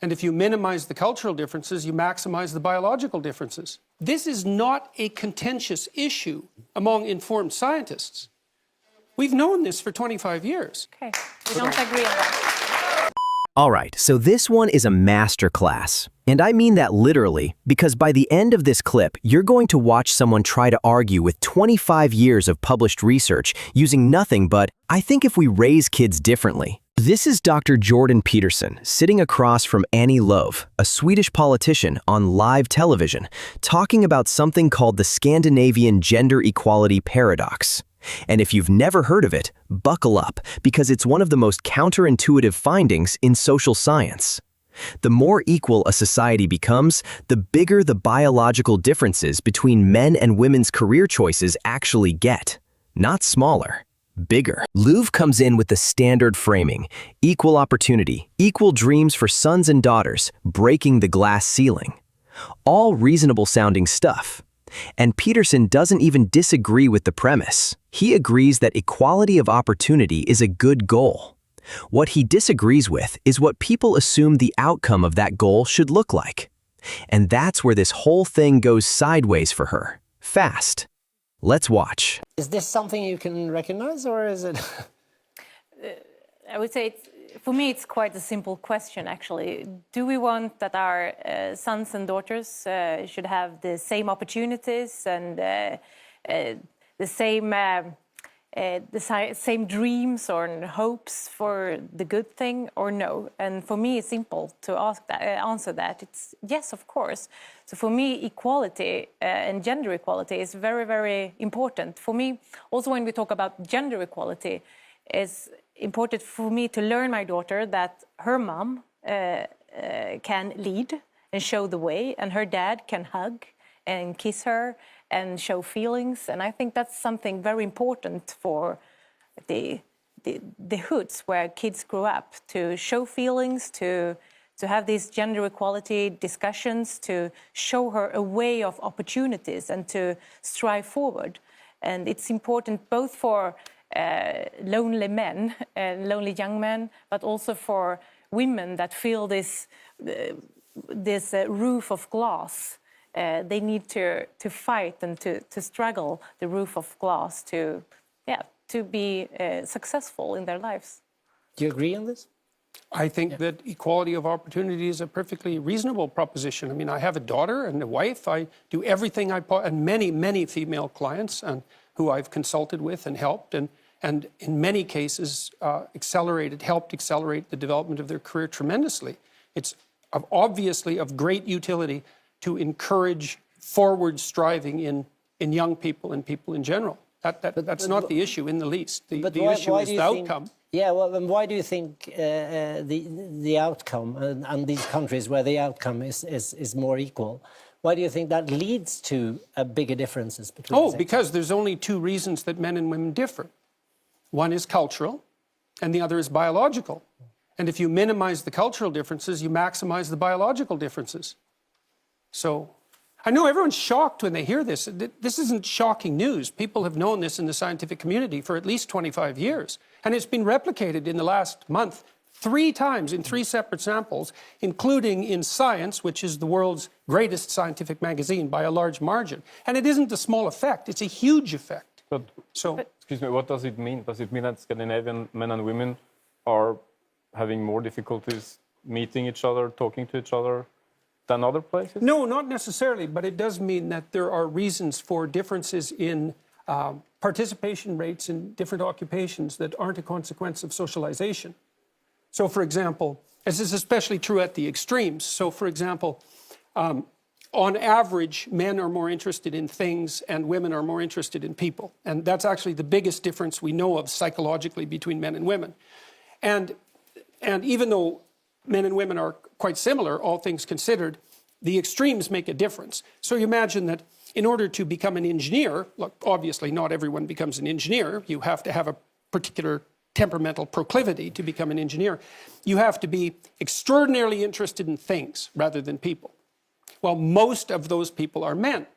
And if you minimize the cultural differences, you maximize the biological differences. This is not a contentious issue among informed scientists. We've known this for 25 years. Okay, we don't agree on that. All right, so this one is a masterclass. And I mean that literally, because by the end of this clip, you're going to watch someone try to argue with 25 years of published research using nothing but, I think if we raise kids differently. This is Dr. Jordan Peterson sitting across from Annie Lööf, a Swedish politician, on live television, talking about something called the Scandinavian gender equality paradox. And if you've never heard of it, buckle up, because it's one of the most counterintuitive findings in social science. The more equal a society becomes, the bigger the biological differences between men and women's career choices actually get. Not smaller, bigger. Lööf comes in with the standard framing: equal opportunity, equal dreams for sons and daughters, breaking the glass ceiling. All reasonable-sounding stuff. And Peterson doesn't even disagree with the premise. He agrees that equality of opportunity is a good goal. What he disagrees with is what people assume the outcome of that goal should look like. And that's where this whole thing goes sideways for her. Fast. Let's watch. Is this something you can recognize, or is it? I would say, for me, it's quite a simple question, actually. Do we want that our sons and daughters should have the same opportunities and the same dreams or hopes for the good thing, or no? And for me, it's simple to answer that. It's yes, of course. So for me, equality and gender equality is very, very important. For me, also when we talk about gender equality, it's important for me to learn my daughter that her mom can lead and show the way, and her dad can hug and kiss her and show feelings. And I think that's something very important for the hoods where kids grow up, to show feelings, to have these gender equality discussions, to show her a way of opportunities and to strive forward. And it's important both for lonely men, lonely young men, but also for women that feel this roof of glass. They need to fight and to struggle the roof of glass to be successful in their lives. Do you agree on this? I think that equality of opportunity is a perfectly reasonable proposition. I mean, I have a daughter and a wife. I do everything and many female clients and who I've consulted with and helped, and in many cases helped accelerate the development of their career tremendously. It's obviously of great utility to encourage forward striving in young people and people in general. That's not the issue in the least. The issue is the outcome. Yeah, well, then why do you think the outcome, and these countries where the outcome is more equal, why do you think that leads to bigger differences between sexes? Because there's only two reasons that men and women differ. One is cultural, and the other is biological. And if you minimize the cultural differences, you maximize the biological differences. So I know everyone's shocked when they hear this. This isn't shocking news. People have known this in the scientific community for at least 25 years. And it's been replicated in the last month 3 times in 3 separate samples, including in Science, which is the world's greatest scientific magazine by a large margin. And it isn't a small effect, it's a huge effect. But excuse me, what does it mean? Does it mean that Scandinavian men and women are having more difficulties meeting each other, talking to each other than other places? No, not necessarily, but it does mean that there are reasons for differences in participation rates in different occupations that aren't a consequence of socialization. So, for example, this is especially true at the extremes. So, for example, on average, men are more interested in things and women are more interested in people. And that's actually the biggest difference we know of psychologically between men and women. And even though men and women are quite similar, all things considered, the extremes make a difference. So you imagine that in order to become an engineer, look, obviously not everyone becomes an engineer. You have to have a particular temperamental proclivity to become an engineer. You have to be extraordinarily interested in things rather than people. Well, most of those people are men.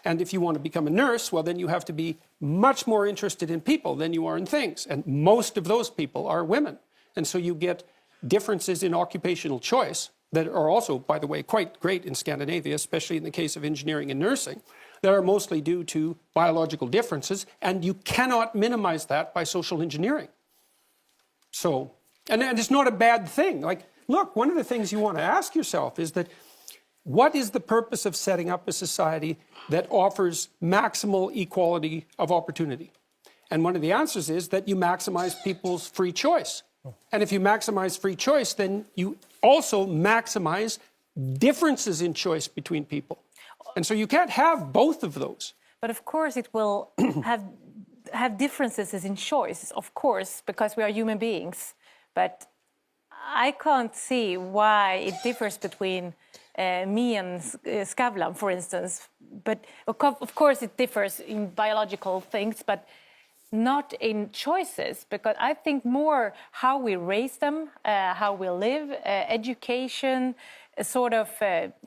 And if you want to become a nurse, well, then you have to be much more interested in people than you are in things. And most of those people are women. And so you get differences in occupational choice that are also, by the way, quite great in Scandinavia, especially in the case of engineering and nursing, that are mostly due to biological differences, and you cannot minimize that by social engineering. So, and it's not a bad thing. Like, look, one of the things you want to ask yourself is that, what is the purpose of setting up a society that offers maximal equality of opportunity? And one of the answers is that you maximize people's free choice. And if you maximize free choice, then you also maximize differences in choice between people. And so you can't have both of those. But of course it will have differences in choice, of course, because we are human beings. But I can't see why it differs between me and Skavlan, for instance. But of course it differs in biological things, but not in choices, because I think more how we raise them, how we live, education, a sort of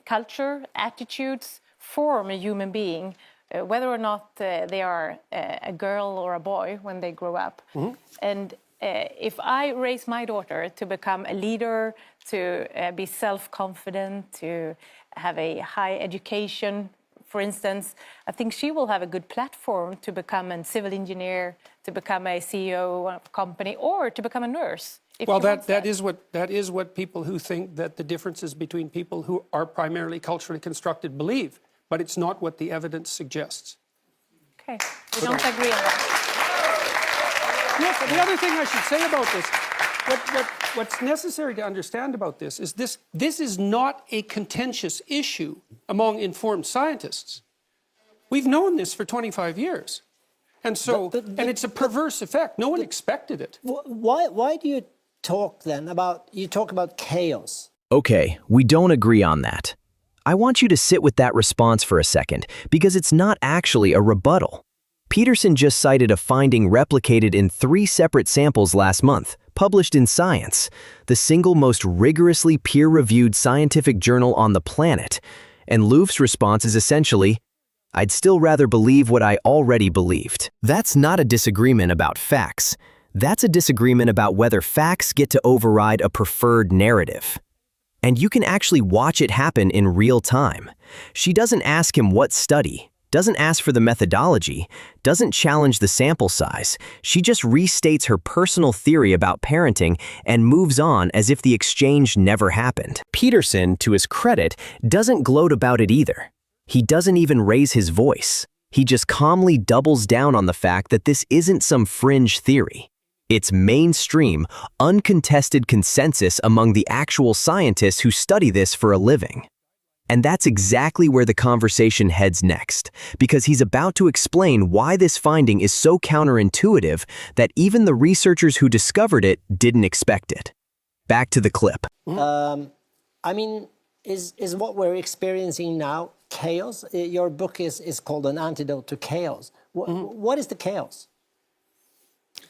culture, attitudes form a human being, whether or not they are a girl or a boy when they grow up. Mm-hmm. And if I raise my daughter to become a leader, to be self-confident, to have a high education, for instance, I think she will have a good platform to become a civil engineer, to become a CEO of a company, or to become a nurse. Well, that is what people who think that the differences between people who are primarily culturally constructed believe, but it's not what the evidence suggests. Okay, we don't agree on that. Yes, the other thing I should say about this, what's necessary to understand about this is this is not a contentious issue among informed scientists. We've known this for 25 years. And so, and it's a perverse effect. No one expected it. Why do you talk then about chaos? Okay, we don't agree on that. I want you to sit with that response for a second, because it's not actually a rebuttal. Peterson just cited a finding replicated in 3 separate samples last month, published in Science, the single most rigorously peer-reviewed scientific journal on the planet. And Louv's response is essentially, I'd still rather believe what I already believed. That's not a disagreement about facts. That's a disagreement about whether facts get to override a preferred narrative. And you can actually watch it happen in real time. She doesn't ask him what study, doesn't ask for the methodology, doesn't challenge the sample size. She just restates her personal theory about parenting and moves on as if the exchange never happened. Peterson, to his credit, doesn't gloat about it either. He doesn't even raise his voice. He just calmly doubles down on the fact that this isn't some fringe theory. It's mainstream, uncontested consensus among the actual scientists who study this for a living. And that's exactly where the conversation heads next, because he's about to explain why this finding is so counterintuitive that even the researchers who discovered it didn't expect it. Back to the clip. I mean, is what we're experiencing now chaos? Your book is called An Antidote to Chaos. What is the chaos?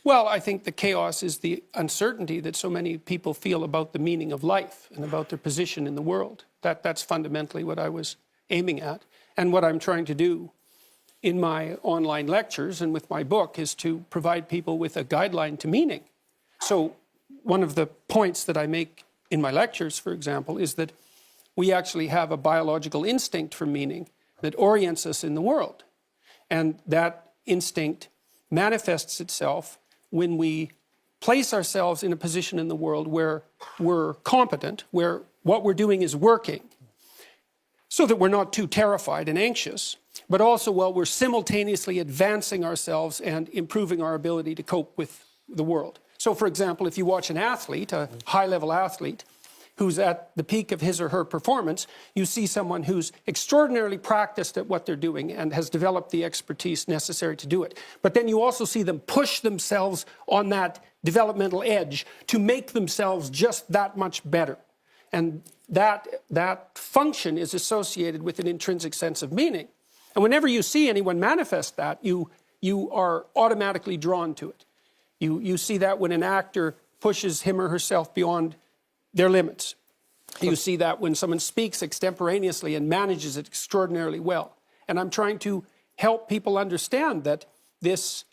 Well, I think the chaos is the uncertainty that so many people feel about the meaning of life and about their position in the world. That's fundamentally what I was aiming at. And what I'm trying to do in my online lectures and with my book is to provide people with a guideline to meaning. So one of the points that I make in my lectures, for example, is that we actually have a biological instinct for meaning that orients us in the world. And that instinct manifests itself when we place ourselves in a position in the world where we're competent, where what we're doing is working, so that we're not too terrified and anxious, but also while we're simultaneously advancing ourselves and improving our ability to cope with the world. So, for example, if you watch an athlete, a high-level athlete, who's at the peak of his or her performance, you see someone who's extraordinarily practiced at what they're doing and has developed the expertise necessary to do it. But then you also see them push themselves on that developmental edge to make themselves just that much better. And that function is associated with an intrinsic sense of meaning. And whenever you see anyone manifest that, you are automatically drawn to it. You see that when an actor pushes him or herself beyond their limits. You see that when someone speaks extemporaneously and manages it extraordinarily well. And I'm trying to help people understand that this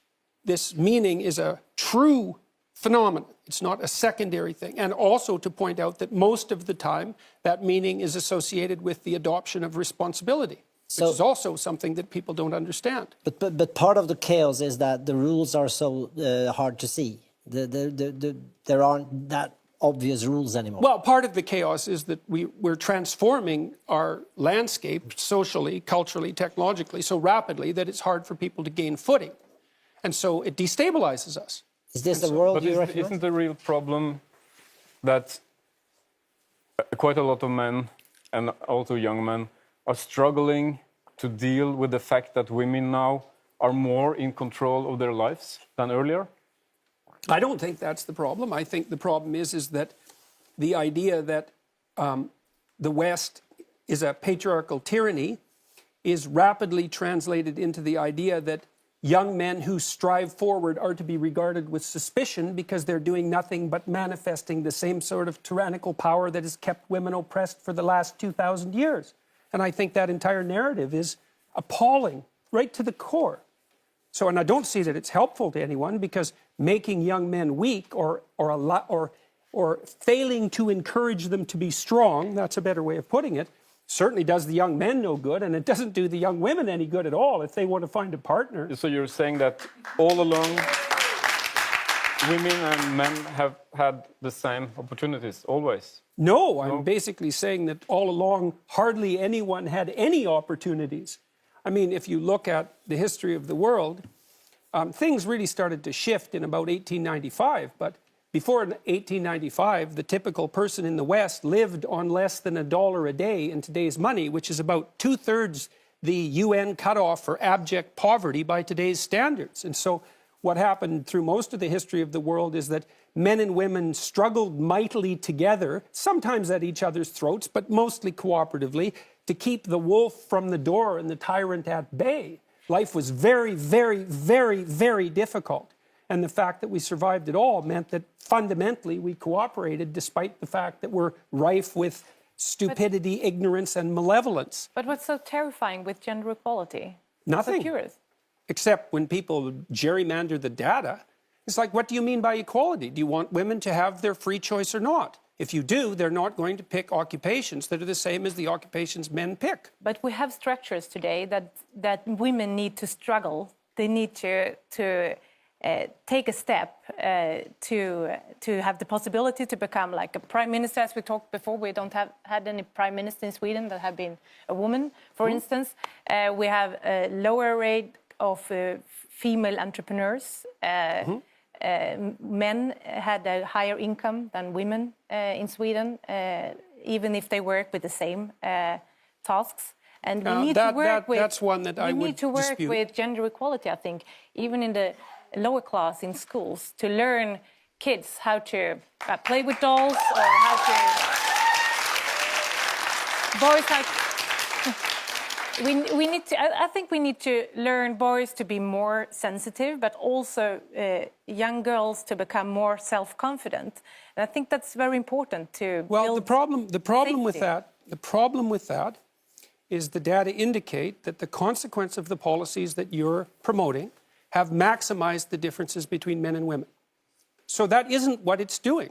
meaning is a true phenomenon. It's not a secondary thing. And also to point out that most of the time, that meaning is associated with the adoption of responsibility, which is also something that people don't understand. But part of the chaos is that the rules are so hard to see. There aren't that obvious rules anymore. Well, part of the chaos is that we're transforming our landscape socially, culturally, technologically so rapidly that it's hard for people to gain footing. And so it destabilizes us. Is this the world you recognize? Isn't the real problem that quite a lot of men, and also young men, are struggling to deal with the fact that women now are more in control of their lives than earlier? I don't think that's the problem. I think the problem is that the idea that the West is a patriarchal tyranny is rapidly translated into the idea that young men who strive forward are to be regarded with suspicion because they're doing nothing but manifesting the same sort of tyrannical power that has kept women oppressed for the last 2,000 years. And I think that entire narrative is appalling, right to the core. So, and I don't see that it's helpful to anyone, because making young men weak or failing to encourage them to be strong, that's a better way of putting it, certainly does the young men no good, and it doesn't do the young women any good at all if they want to find a partner. So you're saying that all along, women and men have had the same opportunities, always? No, I'm basically saying that all along, hardly anyone had any opportunities. I mean, if you look at the history of the world, things really started to shift in about 1895. But before 1895, the typical person in the West lived on less than $1 a day in today's money, which is about 2/3 the UN cutoff for abject poverty by today's standards. And so what happened through most of the history of the world is that men and women struggled mightily together, sometimes at each other's throats, but mostly cooperatively, to keep the wolf from the door and the tyrant at bay. Life was very, very, very, very difficult. And the fact that we survived it all meant that fundamentally we cooperated despite the fact that we're rife with stupidity, ignorance, and malevolence. But what's so terrifying with gender equality? Nothing. So curious. Except when people gerrymander the data. It's like, what do you mean by equality? Do you want women to have their free choice or not? If you do, they're not going to pick occupations that are the same as the occupations men pick. But we have structures today that women need to struggle. They need to take a step to have the possibility to become like a prime minister. As we talked before, we don't have had any prime minister in Sweden that have been a woman, for instance. We have a lower rate of female entrepreneurs. Men had a higher income than women in Sweden, even if they work with the same tasks. And we need to work with. That's one that I would dispute. We need to work with gender equality, I think, even in the lower class in schools, to learn kids how to play with dolls, or how to boys how. We need to. I think we need to learn boys to be more sensitive, but also young girls to become more self-confident. And I think that's very important to. Well, build the problem with safety. that is the data indicate that the consequence of the policies that you're promoting have maximized the differences between men and women. So that isn't what it's doing.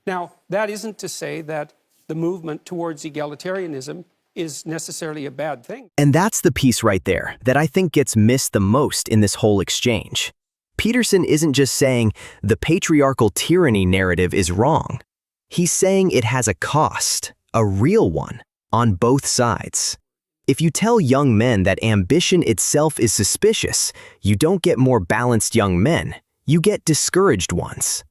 Now, that isn't to say that the movement towards egalitarianism is necessarily a bad thing. And that's the piece right there that I think gets missed the most in this whole exchange. Peterson isn't just saying the patriarchal tyranny narrative is wrong. He's saying it has a cost, a real one, on both sides. If you tell young men that ambition itself is suspicious, you don't get more balanced young men, you get discouraged ones.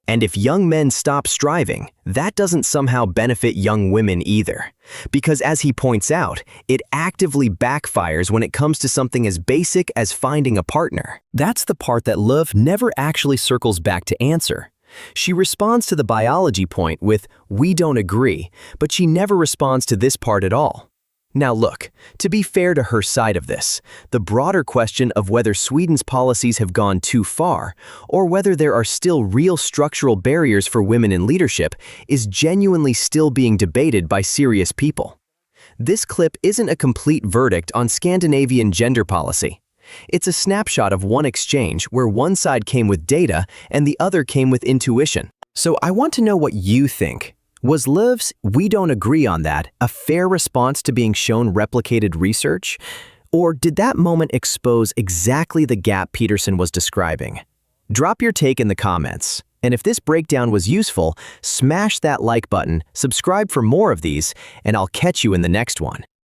And if young men stop striving, that doesn't somehow benefit young women either. Because as he points out, it actively backfires when it comes to something as basic as finding a partner. That's the part that Love never actually circles back to answer. She responds to the biology point with, "We don't agree," but she never responds to this part at all. Now look, to be fair to her side of this, the broader question of whether Sweden's policies have gone too far, or whether there are still real structural barriers for women in leadership, is genuinely still being debated by serious people. This clip isn't a complete verdict on Scandinavian gender policy. It's a snapshot of one exchange where one side came with data and the other came with intuition. So I want to know what you think. Was Liv's "we don't agree on that" a fair response to being shown replicated research? Or did that moment expose exactly the gap Peterson was describing? Drop your take in the comments. And if this breakdown was useful, smash that like button, subscribe for more of these, and I'll catch you in the next one.